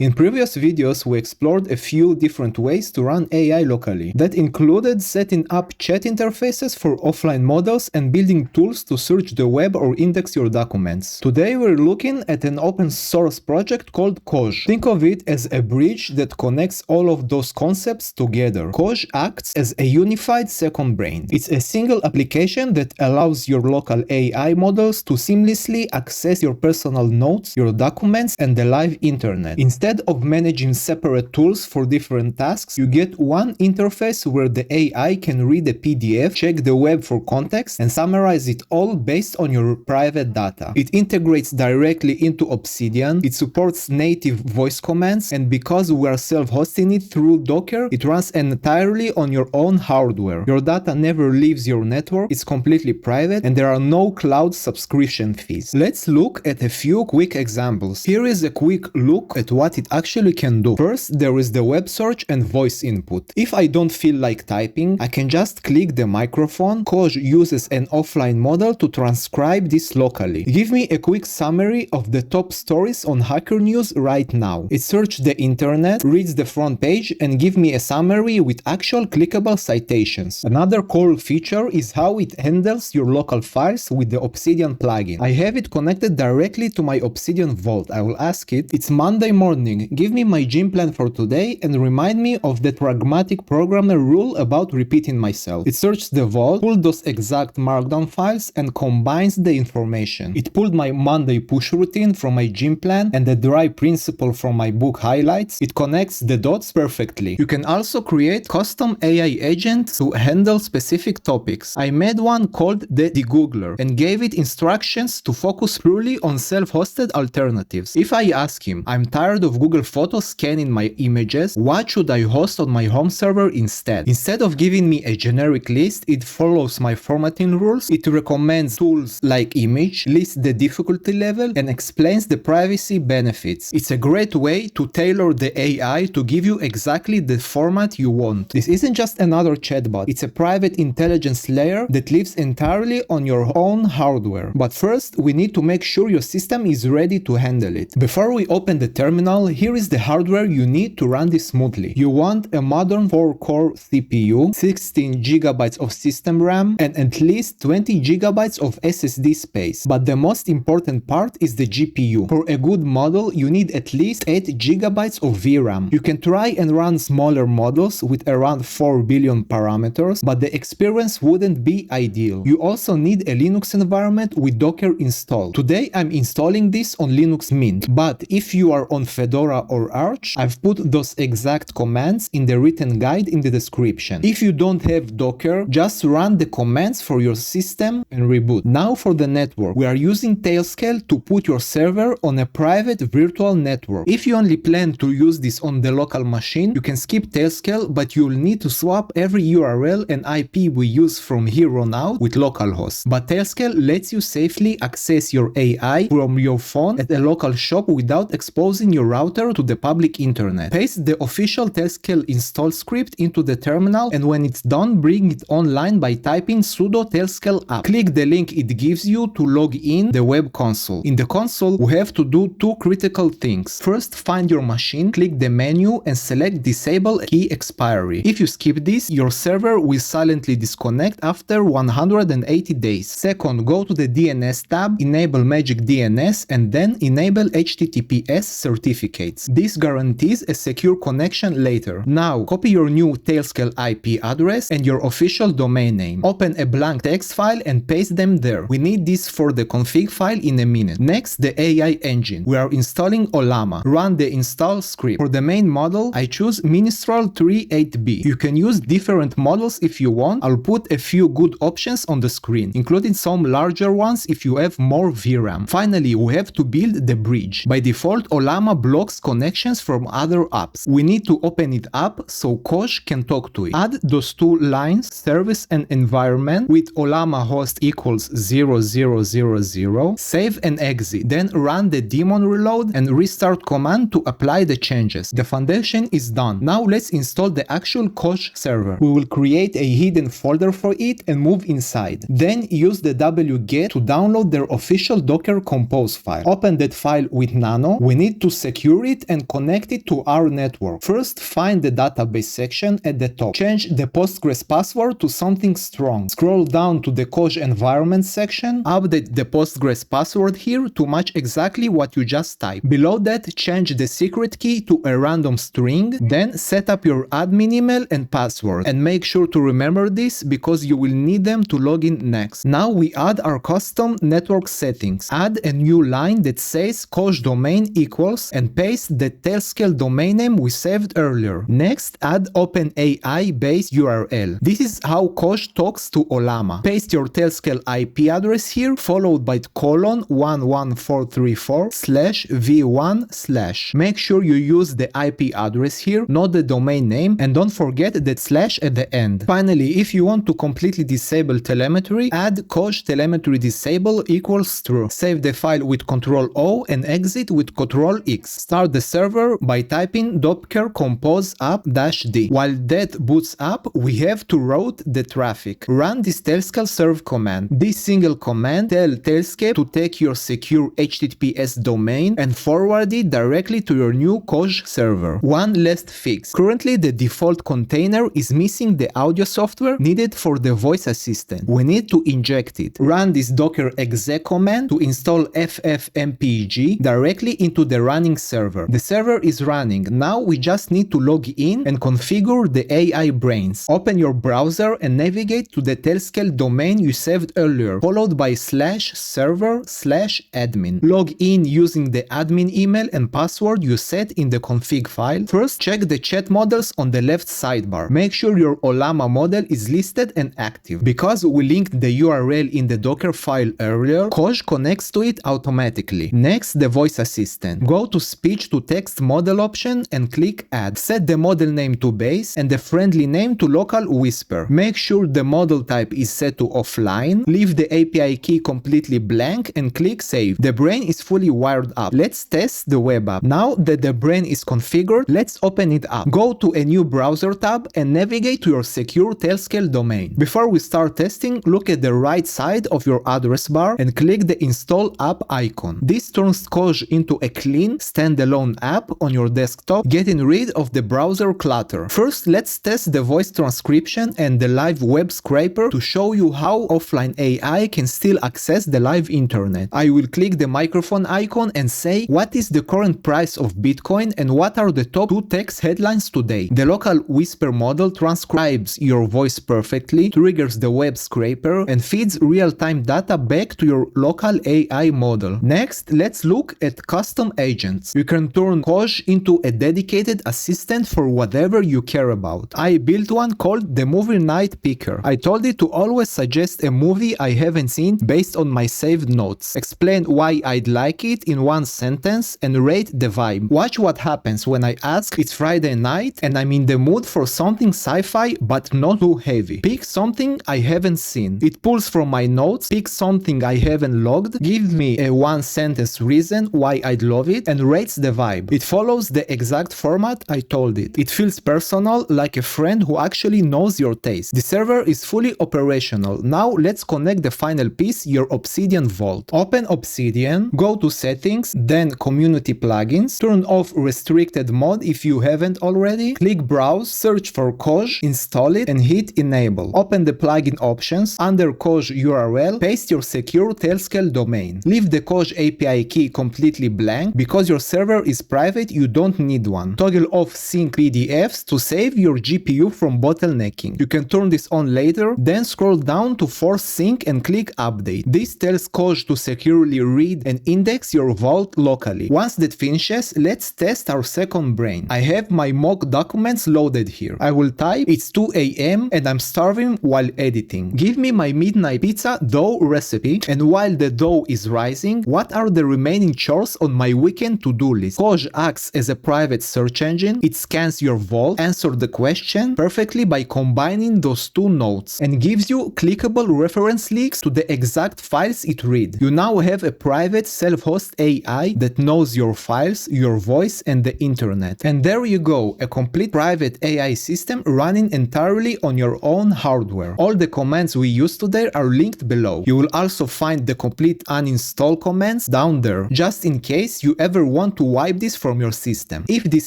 In previous videos, we explored a few different ways to run AI locally. That included setting up chat interfaces for offline models and building tools to search the web or index your documents. Today we're looking at an open source project called Khoj. Think of it as a bridge that connects all of those concepts together. Khoj acts as a unified second brain. It's a single application that allows your local AI models to seamlessly access your personal notes, your documents, and the live internet. Instead of managing separate tools for different tasks, you get one interface where the AI can read a PDF, check the web for context, and summarize it all based on your private data. It integrates directly into Obsidian, it supports native voice commands, and because we are self-hosting it through Docker, it runs entirely on your own hardware. Your data never leaves your network, it's completely private, and there are no cloud subscription fees. Let's look at a few quick examples. Here is a quick look at what it actually can do. First, there is the web search and voice input. If I don't feel like typing, I can just click the microphone. Khoj uses an offline model to transcribe this locally. Give me a quick summary of the top stories on Hacker News right now. It searches the internet, reads the front page, and gives me a summary with actual clickable citations. Another cool feature is how it handles your local files with the Obsidian plugin. I have it connected directly to my Obsidian Vault. I will ask it, it's Monday morning, give me my gym plan for today and remind me of the pragmatic programmer rule about repeating myself. It searches the vault, pulls those exact markdown files and combines the information. It pulled my Monday push routine from my gym plan and the drive principle from my book highlights. It connects the dots perfectly. You can also create custom AI agents to handle specific topics. I made one called the Degoogler and gave it instructions to focus purely on self-hosted alternatives. If I ask him, I'm tired of Google Photos scanning my images, what should I host on my home server instead? Instead of giving me a generic list, it follows my formatting rules. It recommends tools like image, lists the difficulty level, and explains the privacy benefits. It's a great way to tailor the AI to give you exactly the format you want. This isn't just another chatbot, it's a private intelligence layer that lives entirely on your own hardware. But first, we need to make sure your system is ready to handle it. Before we open the terminal, here is the hardware you need to run this smoothly. You want a modern 4-core CPU, 16 GB of system RAM, and at least 20 GB of SSD space. But the most important part is the GPU. For a good model, you need at least 8 GB of VRAM. You can try and run smaller models with around 4 billion parameters, but the experience wouldn't be ideal. You also need a Linux environment with Docker installed. Today I'm installing this on Linux Mint, but if you are on Fedora or Arch, I've put those exact commands in the written guide in the description. If you don't have Docker, just run the commands for your system and reboot. Now for the network. We are using Tailscale to put your server on a private virtual network. If you only plan to use this on the local machine, you can skip Tailscale, but you'll need to swap every URL and IP we use from here on out with localhost. But Tailscale lets you safely access your AI from your phone at a local shop without exposing your router to the public internet. Paste the official Tailscale install script into the terminal, and when it's done, bring it online by typing sudo tailscale app. Click the link it gives you to log in the web console. In the console, we have to do two critical things. First, find your machine, click the menu and select disable key expiry. If you skip this, your server will silently disconnect after 180 days. Second, go to the DNS tab, enable Magic DNS, and then enable HTTPS certificates. This guarantees a secure connection later. Now, copy your new Tailscale IP address and your official domain name. Open a blank text file and paste them there. We need this for the config file in a minute. Next, the AI engine. We are installing Ollama. Run the install script. For the main model, I choose Ministral 38B. You can use different models if you want. I'll put a few good options on the screen, including some larger ones if you have more VRAM. Finally, we have to build the bridge. By default, Ollama blocks connections from other apps. We need to open it up so Khoj can talk to it. Add those two lines, service and environment, with Ollama host equals 0000, save and exit. Then run the daemon reload and restart command to apply the changes. The foundation is done. Now let's install the actual Khoj server. We will create a hidden folder for it and move inside. Then use the wget to download their official Docker compose file. Open that file with nano. We need to secure secure it and connect it to our network. First, find the database section at the top. Change the Postgres password to something strong. Scroll down to the Khoj environment section. Update the Postgres password here to match exactly what you just typed. Below that, change the secret key to a random string. Then set up your admin email and password. And make sure to remember this because you will need them to log in next. Now we add our custom network settings. Add a new line that says Khoj domain equals and paste the Tailscale domain name we saved earlier. Next, add OpenAI based URL. This is how Khoj talks to Ollama. Paste your Tailscale IP address here, followed by :11434/v1/. Make sure you use the IP address here, not the domain name, and don't forget that slash at the end. Finally, if you want to completely disable telemetry, add Khoj telemetry disable equals true. Save the file with Ctrl-O and exit with Ctrl-X. Start the server by typing docker compose app-d. While that boots up, we have to route the traffic. Run this tailscale serve command. This single command tells Tailscale to take your secure HTTPS domain and forward it directly to your new Khoj server. One last fix. Currently, the default container is missing the audio software needed for the voice assistant. We need to inject it. Run this docker exec command to install ffmpeg directly into the running server. The server is running. Now we just need to log in and configure the AI brains. Open your browser and navigate to the Tailscale domain you saved earlier, followed by /server/admin. Log in using the admin email and password you set in the config file. First, check the chat models on the left sidebar. Make sure your Ollama model is listed and active. Because we linked the URL in the Docker file earlier, Khoj connects to it automatically. Next, the voice assistant. Go to speech to text model option and click add. Set the model name to base and the friendly name to local whisper. Make sure the model type is set to offline. Leave the API key completely blank and click save. The brain is fully wired up. Let's test the web app. Now that the brain is configured, let's open it up. Go to a new browser tab and navigate to your secure Tailscale domain. Before we start testing, look at the right side of your address bar and click the install app icon. This turns Khoj into a clean, standalone app on your desktop, getting rid of the browser clutter. First, let's test the voice transcription and the live web scraper to show you how offline AI can still access the live internet. I will click the microphone icon and say, what is the current price of Bitcoin and what are the top 2 text headlines today? The local whisper model transcribes your voice perfectly, triggers the web scraper, and feeds real-time data back to your local AI model. Next, let's look at custom agents. You can turn Khoj into a dedicated assistant for whatever you care about. I built one called the Movie Night Picker. I told it to always suggest a movie I haven't seen based on my saved notes, explain why I'd like it in one sentence, and rate the vibe. Watch what happens when I ask it's Friday night and I'm in the mood for something sci-fi but not too heavy. Pick something I haven't seen. It pulls from my notes, picks something I haven't logged, gives me a one-sentence reason why I'd love it, and rates the vibe. It follows the exact format I told it. It feels personal, like a friend who actually knows your taste. The server is fully operational. Now let's connect the final piece, your Obsidian Vault. Open Obsidian, go to Settings, then Community Plugins, turn off Restricted Mode if you haven't already, click Browse, search for Khoj, install it, and hit Enable. Open the plugin options, under Khoj URL, paste your secure Tailscale domain. Leave the Khoj API key completely blank. Because your server is private, you don't need one. Toggle off Sync PDFs to save your GPU from bottlenecking. You can turn this on later, then scroll down to force sync and click Update. This tells Khoj to securely read and index your vault locally. Once that finishes, let's test our second brain. I have my mock documents loaded here. I will type it's 2 AM and I'm starving while editing. Give me my midnight pizza dough recipe, and while the dough is rising, what are the remaining chores on my weekend to-do list? Khoj acts as a private search engine. It scans your vault, answers the question perfectly by combining those two notes, and gives you clickable reference links to the exact files it reads. You now have a private self-host AI that knows your files, your voice, and the internet. And there you go, a complete private AI system running entirely on your own hardware. All the commands we used today are linked below. You will also find the complete uninstall commands down there, just in case you ever want want to wipe this from your system. If this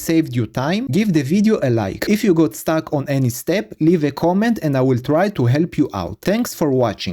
saved you time, give the video a like. If you got stuck on any step, leave a comment and I will try to help you out. Thanks for watching.